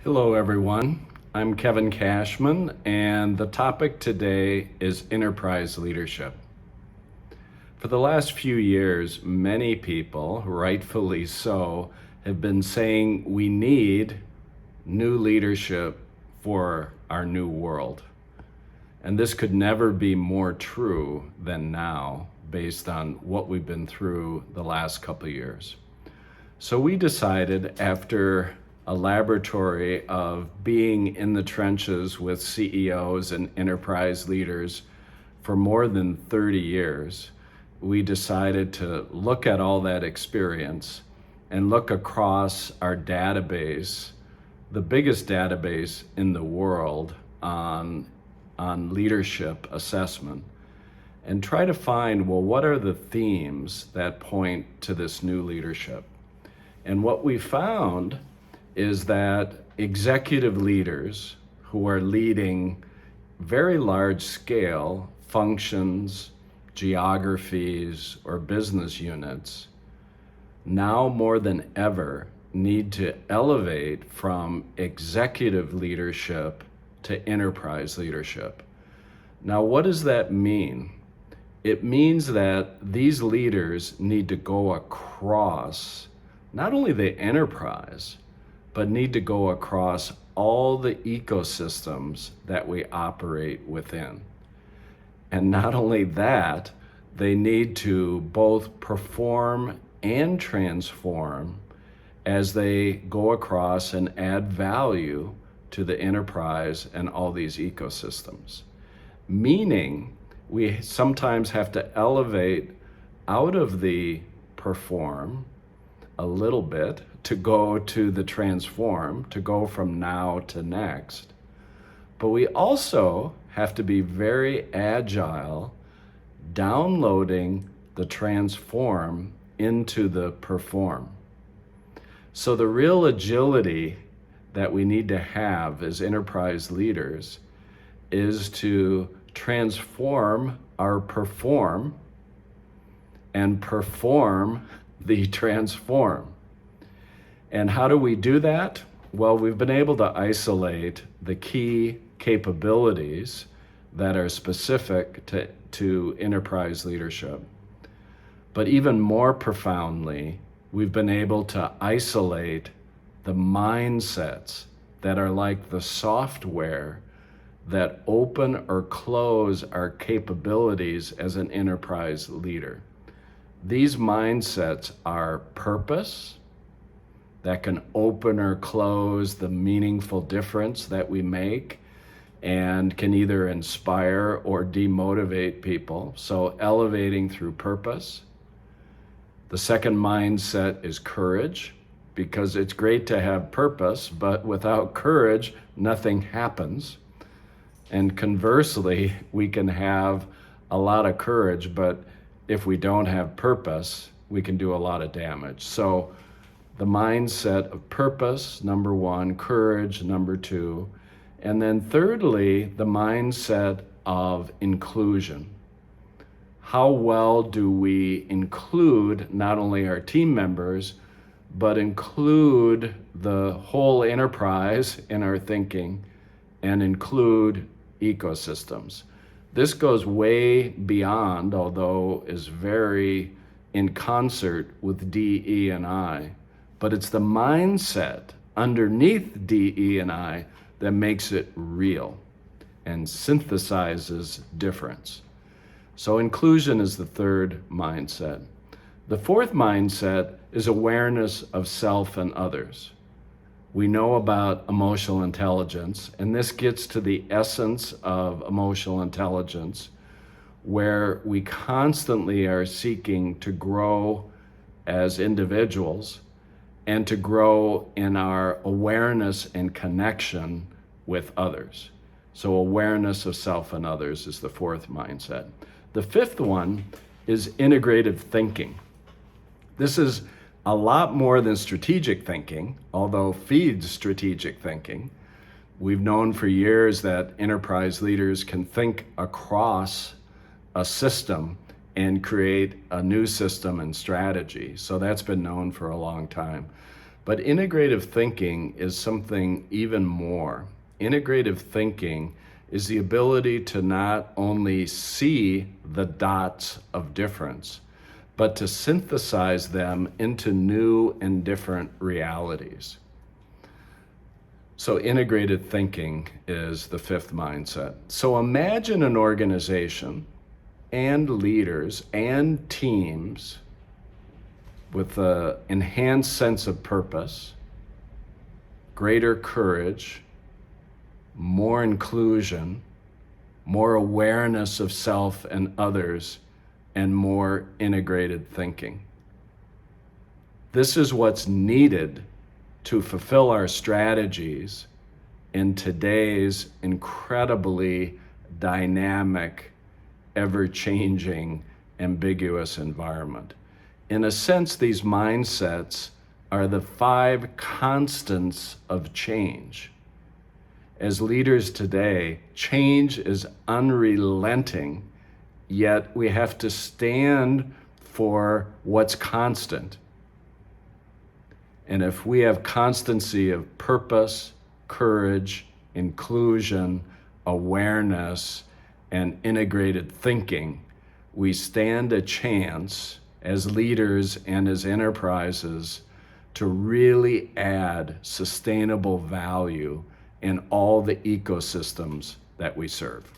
Hello, everyone. I'm Kevin Cashman, and the topic today is enterprise leadership. For the last few years, many people, rightfully so, have been saying we need new leadership for our new world. And this could never be more true than now, based on what we've been through the last couple of years. So we decided, after a laboratory of being in the trenches with CEOs and enterprise leaders for more than 30 years, we decided to look at all that experience and look across our database, the biggest database in the world on leadership assessment, and try to find, well, what are the themes that point to this new leadership? And what we found is that executive leaders who are leading very large scale functions, geographies, or business units now more than ever need to elevate from executive leadership to enterprise leadership. Now, what does that mean? It means that these leaders need to go across not only the enterprise, but need to go across all the ecosystems that we operate within. And not only that, they need to both perform and transform as they go across and add value to the enterprise and all these ecosystems. Meaning, we sometimes have to elevate out of the perform a little bit to go to the transform, to go from now to next. But we also have to be very agile, downloading the transform into the perform. So the real agility that we need to have as enterprise leaders is to transform our perform and perform the transform. And how do we do that? Well, we've been able to isolate the key capabilities that are specific to enterprise leadership. But even more profoundly, we've been able to isolate the mindsets that are like the software that open or close our capabilities as an enterprise leader. These mindsets are purpose, that can open or close the meaningful difference that we make and can either inspire or demotivate people. So elevating through purpose. The second mindset is courage, because it's great to have purpose, but without courage, nothing happens. And conversely, we can have a lot of courage, but if we don't have purpose, we can do a lot of damage. So the mindset of purpose, number one, courage, number two, and then thirdly, the mindset of inclusion. How well do we include not only our team members, but include the whole enterprise in our thinking and include ecosystems? This goes way beyond, although is very in concert with DE&I, but it's the mindset underneath DE&I that makes it real and synthesizes difference. So inclusion is the third mindset. The fourth mindset is awareness of self and others. We know about emotional intelligence, and this gets to the essence of emotional intelligence, where we constantly are seeking to grow as individuals and to grow in our awareness and connection with others. So awareness of self and others is the fourth mindset. The fifth one is integrative thinking. This is a lot more than strategic thinking, although feeds strategic thinking. We've known for years that enterprise leaders can think across a system and create a new system and strategy. So that's been known for a long time. But integrative thinking is something even more. Integrative thinking is the ability to not only see the dots of difference, but to synthesize them into new and different realities. So integrated thinking is the fifth mindset. So imagine an organization and leaders and teams with an enhanced sense of purpose, greater courage, more inclusion, more awareness of self and others, and more integrated thinking. This is what's needed to fulfill our strategies in today's incredibly dynamic, ever-changing, ambiguous environment. In a sense, these mindsets are the 5 constants of change. As leaders today, change is unrelenting, yet we have to stand for what's constant. And if we have constancy of purpose, courage, inclusion, awareness, and integrated thinking, we stand a chance as leaders and as enterprises to really add sustainable value in all the ecosystems that we serve.